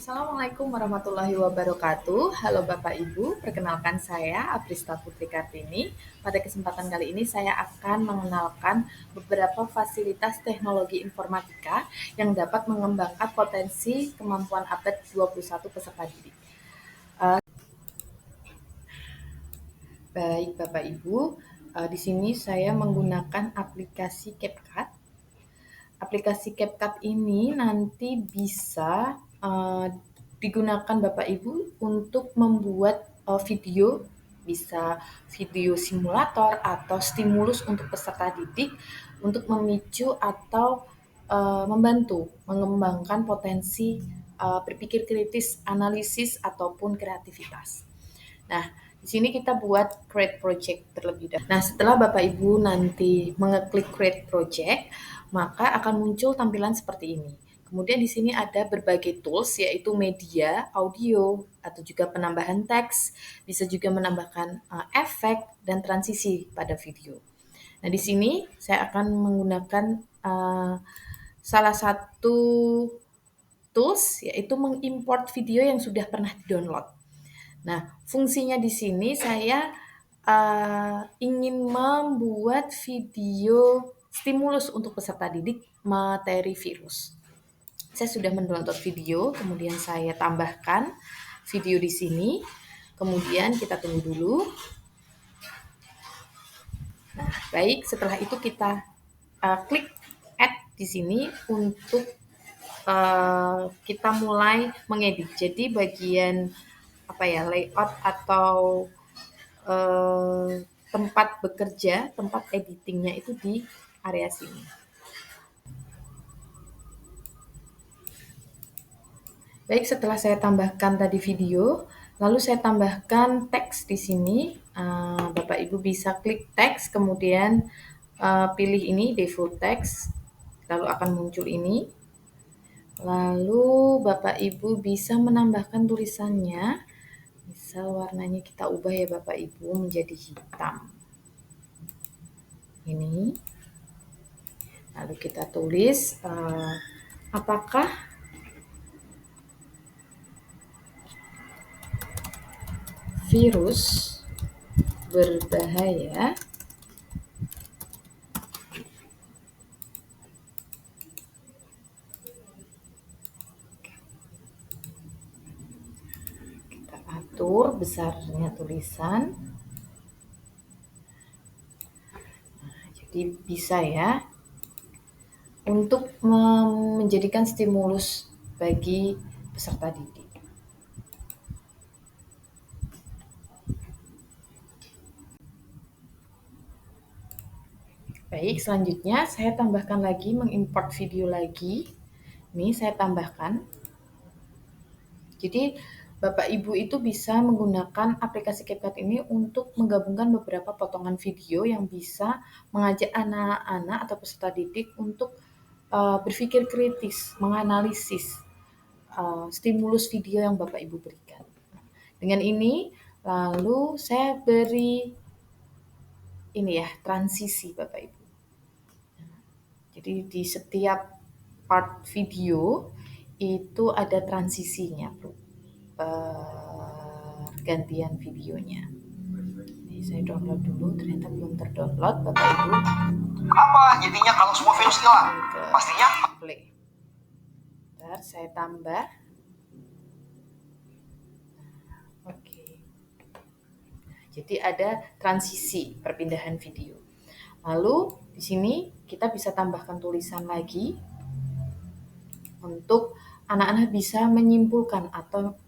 Assalamualaikum warahmatullahi wabarakatuh. Halo Bapak Ibu, perkenalkan saya Aprista Putri Kartini. Pada kesempatan kali ini saya akan mengenalkan beberapa fasilitas teknologi informatika yang dapat mengembangkan potensi kemampuan atlet 21 peserta didik. Baik Bapak Ibu, di sini saya menggunakan aplikasi CapCut. Aplikasi CapCut ini nanti bisa digunakan Bapak Ibu untuk membuat video, bisa video simulator atau stimulus untuk peserta didik untuk memicu atau membantu mengembangkan potensi berpikir kritis, analisis ataupun kreativitas. Nah, di sini kita buat create project terlebih dahulu. Nah, setelah Bapak Ibu nanti mengeklik create project, maka akan muncul tampilan seperti ini. Kemudian di sini ada berbagai tools, yaitu media, audio, atau juga penambahan teks, bisa juga menambahkan efek dan transisi pada video. Nah, di sini saya akan menggunakan salah satu tools, yaitu mengimport video yang sudah pernah di-download. Nah, fungsinya di sini saya ingin membuat video stimulus untuk peserta didik materi virus. Saya sudah mendownload video, kemudian saya tambahkan video di sini. Kemudian kita tunggu dulu. Nah, baik, setelah itu kita klik add di sini untuk kita mulai mengedit. Jadi bagian layout atau tempat bekerja, tempat editingnya itu di area sini. Baik, setelah saya tambahkan tadi video, lalu saya tambahkan teks di sini. Bapak Ibu bisa klik teks, kemudian pilih ini default text, lalu akan muncul ini. Lalu Bapak Ibu bisa menambahkan tulisannya. Misal warnanya kita ubah ya Bapak Ibu menjadi hitam. Ini. Lalu kita tulis apakah virus berbahaya kita atur besarnya tulisan. Nah, jadi bisa ya untuk menjadikan stimulus bagi peserta didik. Baik, selanjutnya saya tambahkan lagi, mengimport video lagi. Ini saya tambahkan. Jadi Bapak Ibu itu bisa menggunakan aplikasi CapCut ini untuk menggabungkan beberapa potongan video yang bisa mengajak anak-anak atau peserta didik untuk berpikir kritis, menganalisis stimulus video yang Bapak Ibu berikan. Dengan ini, lalu saya beri ini ya, transisi Bapak Ibu. Jadi di setiap part video itu ada transisinya, Bro. Pergantian videonya. Ini saya download dulu, ternyata belum terdownload Bapak Ibu. Apa jadinya kalau semua virus hilang? Pastinya play. Bentar, saya tambah. Oke. Jadi ada transisi perpindahan video. Lalu di sini kita bisa tambahkan tulisan lagi untuk anak-anak bisa menyimpulkan atau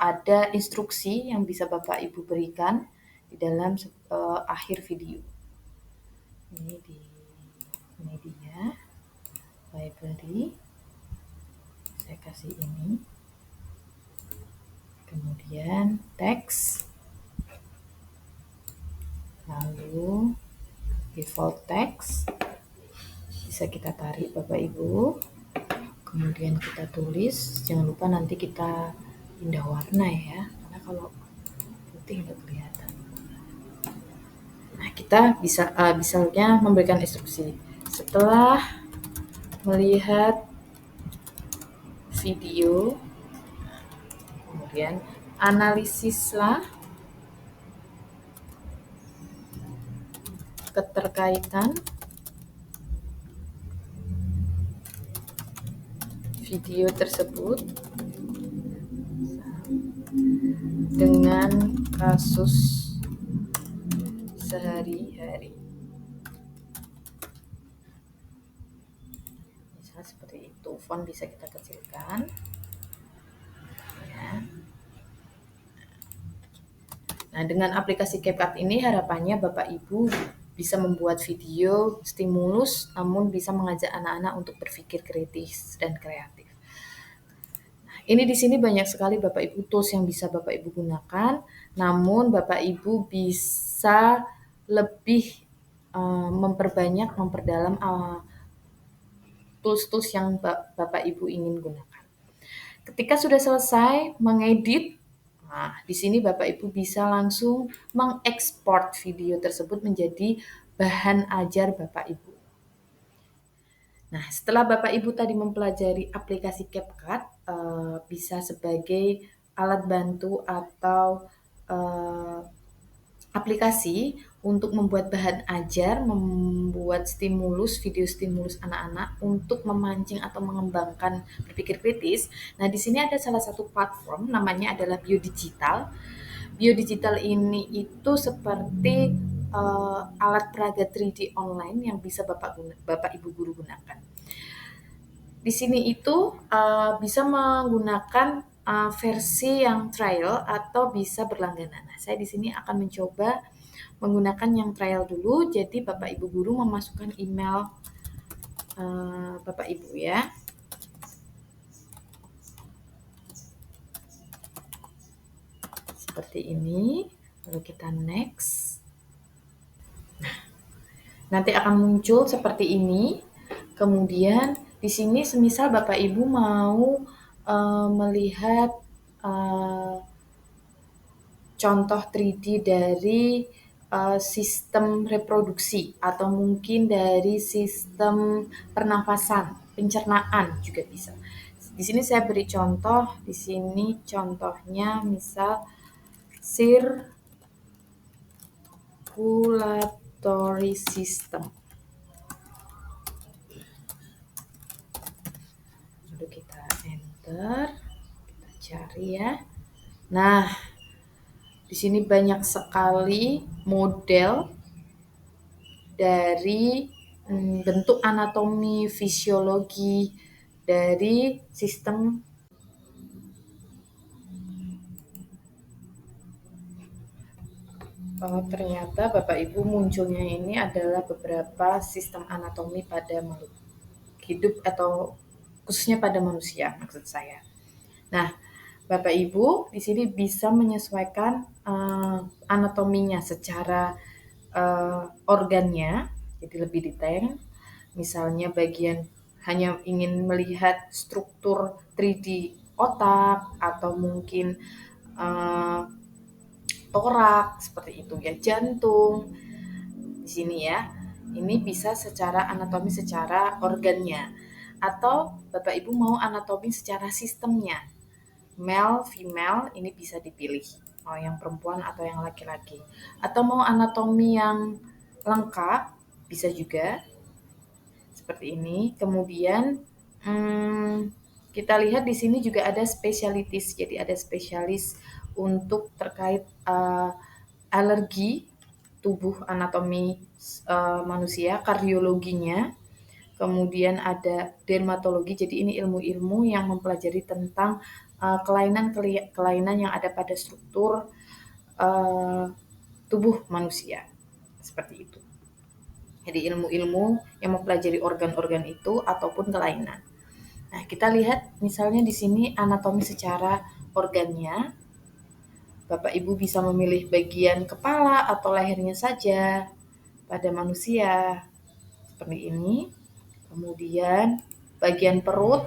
ada instruksi yang bisa Bapak Ibu berikan di dalam akhir video. Ini di media, library, saya kasih ini. Kemudian teks, lalu default text, bisa kita tarik Bapak Ibu. Kemudian kita tulis, jangan lupa nanti kita pindah warna ya, karena kalau putih nggak kelihatan. Nah, kita bisa misalnya memberikan instruksi. Setelah melihat video Kemudian analisislah keterkaitan video tersebut dengan kasus sehari-hari. Misalnya seperti itu, font bisa kita kecilkan. Ya. Nah, dengan aplikasi CapCut ini harapannya Bapak Ibu bisa membuat video stimulus, namun bisa mengajak anak-anak untuk berpikir kritis dan kreatif. Nah, ini di sini banyak sekali Bapak Ibu tools yang bisa Bapak Ibu gunakan, namun Bapak Ibu bisa lebih memperbanyak, memperdalam tools-tools yang Bapak Ibu ingin gunakan. Ketika sudah selesai mengedit, nah di sini Bapak Ibu bisa langsung mengekspor video tersebut menjadi bahan ajar Bapak Ibu. Nah, setelah Bapak Ibu tadi mempelajari aplikasi CapCut, bisa sebagai alat bantu atau aplikasi untuk membuat bahan ajar, membuat stimulus, video stimulus anak-anak untuk memancing atau mengembangkan berpikir kritis. Nah, di sini ada salah satu platform namanya adalah Biodigital. Biodigital ini itu seperti alat peraga 3D online yang bisa Bapak Ibu guru gunakan. Di sini itu bisa menggunakan versi yang trial atau bisa berlangganan. Nah, saya di sini akan mencoba menggunakan yang trial dulu. Jadi Bapak Ibu guru memasukkan email Bapak Ibu ya. Seperti ini. Lalu kita next. Nah, nanti akan muncul seperti ini. Kemudian di sini semisal Bapak Ibu mau melihat contoh 3D dari sistem reproduksi atau mungkin dari sistem pernafasan, pencernaan juga bisa. Di sini saya beri contoh, di sini contohnya misal circulatory system. Lalu kita enter, kita cari ya. Nah, di sini banyak sekali model dari bentuk anatomi, fisiologi dari sistem ternyata Bapak Ibu munculnya ini adalah beberapa sistem anatomi pada makhluk hidup atau khususnya pada manusia maksud saya. Nah, Bapak Ibu di sini bisa menyesuaikan anatominya secara organnya, jadi lebih detail. Misalnya bagian hanya ingin melihat struktur 3D otak atau mungkin torak seperti itu ya, jantung. Di sini ya. Ini bisa secara anatomi secara organnya. Atau Bapak Ibu mau anatomi secara sistemnya. Male, female, ini bisa dipilih. Mau yang perempuan atau yang laki-laki. Atau mau anatomi yang lengkap, bisa juga. Seperti ini. Kemudian kita lihat di sini juga ada spesialitis. Jadi ada spesialis untuk terkait alergi tubuh anatomi manusia, kardiologinya. Kemudian ada dermatologi, jadi ini ilmu-ilmu yang mempelajari tentang kelainan yang ada pada struktur tubuh manusia. Seperti itu. Jadi ilmu-ilmu yang mempelajari organ-organ itu ataupun kelainan. Nah, kita lihat misalnya di sini anatomi secara organnya. Bapak Ibu bisa memilih bagian kepala atau lehernya saja pada manusia. Seperti ini. Kemudian bagian perut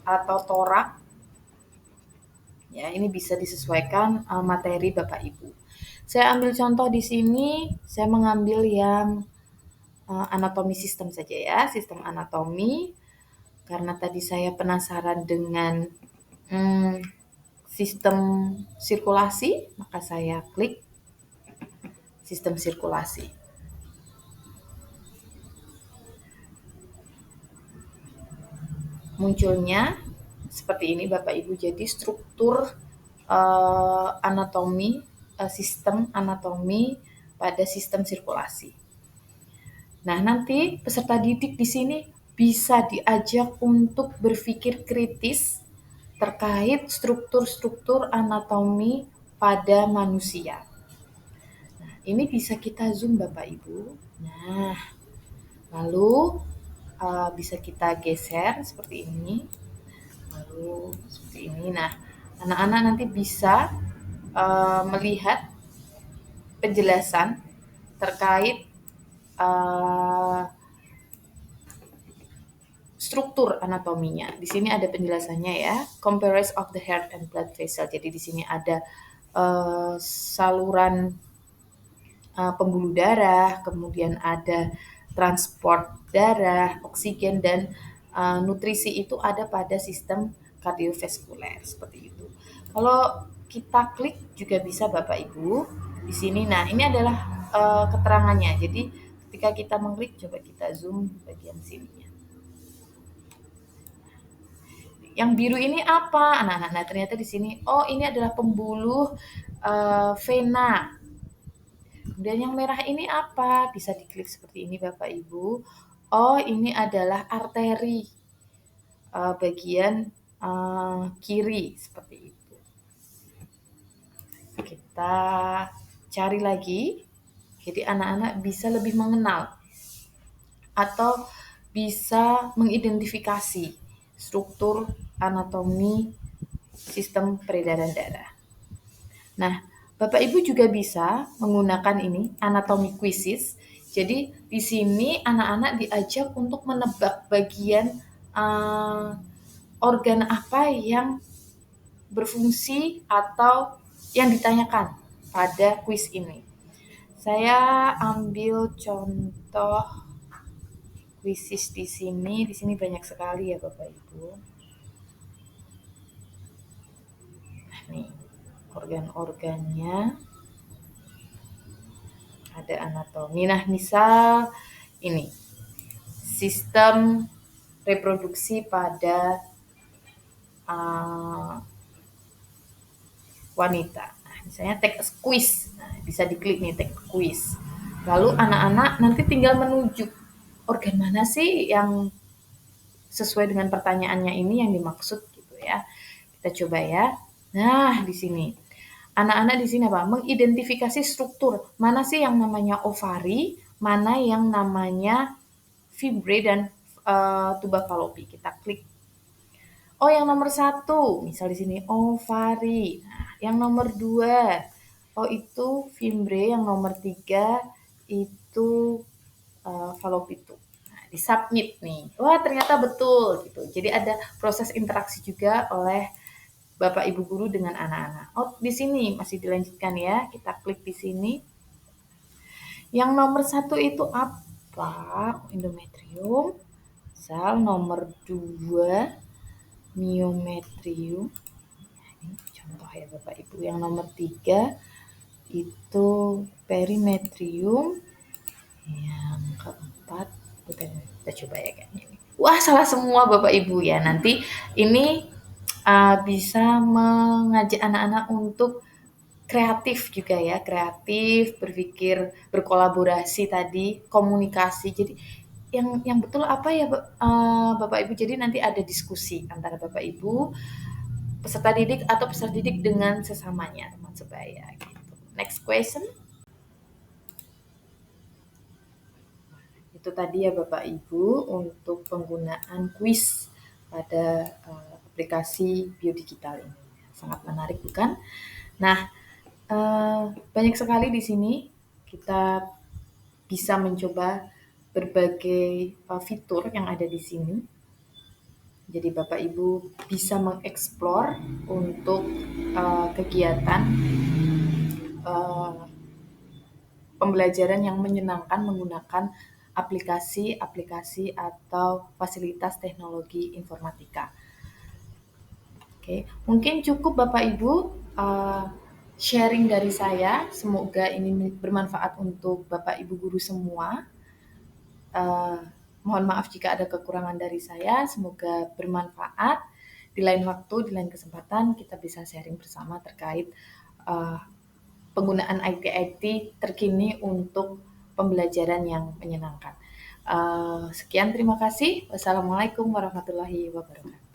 atau torak. Ya, ini bisa disesuaikan materi Bapak Ibu. Saya ambil contoh di sini, saya mengambil yang anatomi sistem saja ya, sistem anatomi. karena tadi saya penasaran dengan sistem sirkulasi, maka saya klik sistem sirkulasi. Munculnya seperti ini Bapak Ibu, jadi struktur anatomi, sistem anatomi pada sistem sirkulasi. Nah, nanti peserta didik di sini bisa diajak untuk berpikir kritis terkait struktur-struktur anatomi pada manusia. Nah, ini bisa kita zoom Bapak Ibu. Nah, lalu bisa kita geser seperti ini. Lalu seperti ini. Nah, anak-anak nanti bisa melihat penjelasan terkait struktur anatominya. Di sini ada penjelasannya ya, comparison of the heart and blood vessel. Jadi di sini ada saluran pembuluh darah, kemudian ada transport darah, oksigen, dan nutrisi itu ada pada sistem kardiovaskuler seperti itu. Kalau kita klik juga bisa Bapak Ibu di sini. Nah, ini adalah keterangannya. Jadi ketika kita mengklik, coba kita zoom bagian sininya. Yang biru ini apa? Nah, ternyata di sini, oh ini adalah pembuluh vena. Kemudian yang merah ini apa? Bisa diklik seperti ini Bapak Ibu. Oh ini adalah arteri bagian kiri seperti itu. Kita cari lagi. Jadi anak-anak bisa lebih mengenal atau bisa mengidentifikasi struktur anatomi sistem peredaran darah. Nah, Bapak Ibu juga bisa menggunakan ini anatomi quizzes. Jadi di sini anak-anak diajak untuk menebak bagian organ apa yang berfungsi atau yang ditanyakan pada quiz ini. Saya ambil contoh quizzes di sini. Di sini banyak sekali ya Bapak Ibu. Nah, nih organ-organnya ada anatomi. Nah, misal ini sistem reproduksi pada wanita. Nah, misalnya take a quiz. Nah, bisa diklik nih take a quiz. Lalu anak-anak nanti tinggal menunjuk organ mana sih yang sesuai dengan pertanyaannya ini yang dimaksud gitu ya. Kita coba ya. Nah, di sini anak-anak di sini apa? Mengidentifikasi struktur. Mana sih yang namanya ovari, mana yang namanya fibrae dan tuba fallopi. Kita klik. Oh, yang nomor 1, misal di sini ovari. Nah, yang nomor 2, oh itu fibrae. Yang nomor 3 itu fallopi. Nah, di submit nih. Wah, ternyata betul gitu. Jadi ada proses interaksi juga oleh Bapak Ibu guru dengan anak-anak. Oh, di sini masih dilanjutkan ya. Kita klik di sini. Yang nomor 1 itu apa? Endometrium. Misal nomor 2 myometrium. Ini contoh ya Bapak Ibu. Yang nomor 3 itu perimetrium. Yang keempat, kita coba ya kayaknya ini. Wah, salah semua Bapak Ibu ya. Nanti ini bisa mengajak anak-anak untuk kreatif juga ya, kreatif, berpikir, berkolaborasi tadi, komunikasi. Jadi yang betul apa ya Bapak Ibu? Jadi nanti ada diskusi antara Bapak Ibu, peserta didik atau peserta didik dengan sesamanya, teman sebaya gitu. Next question. Itu tadi ya Bapak Ibu untuk penggunaan quiz pada aplikasi biodigital ini. Sangat menarik bukan? Nah, banyak sekali di sini kita bisa mencoba berbagai fitur yang ada di sini. Jadi Bapak Ibu bisa mengeksplor untuk kegiatan pembelajaran yang menyenangkan menggunakan aplikasi-aplikasi atau fasilitas teknologi informatika. Oke, mungkin cukup Bapak Ibu sharing dari saya. Semoga ini bermanfaat untuk Bapak Ibu guru semua. Mohon maaf jika ada kekurangan dari saya. Semoga bermanfaat. Di lain waktu, di lain kesempatan kita bisa sharing bersama terkait penggunaan IT terkini untuk pembelajaran yang menyenangkan. Sekian, terima kasih. Wassalamualaikum warahmatullahi wabarakatuh.